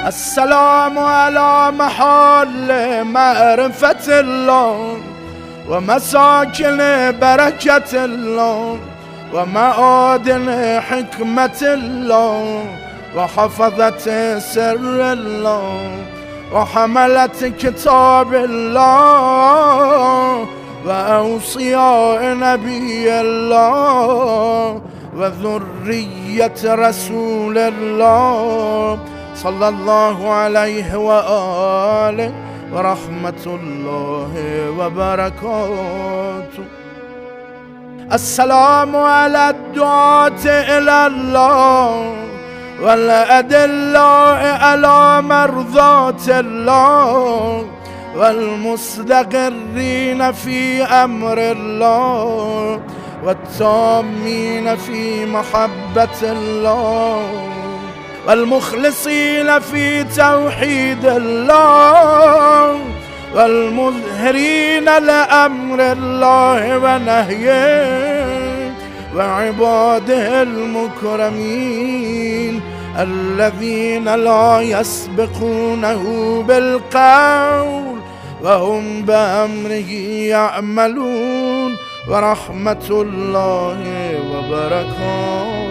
السلام على محل معرفة الله ومساكن بركة الله ومعادن حكمة الله وحفظة سر الله وحملة كتاب الله وأوصياء نبي الله وذرية رسول الله صلى الله عليه وآله ورحمة الله وبركاته. السلام على الدعاة إلى الله والأدلاء على مرضاة الله والمستقرين في أمر الله والتامين في محبة الله والمخلصين في توحيد الله والمظهرين لأمر الله ونهيه وعباده المكرمين الذين لا يسبقونه بالقول وهم بأمره يعملون ورحمة الله وبركاته.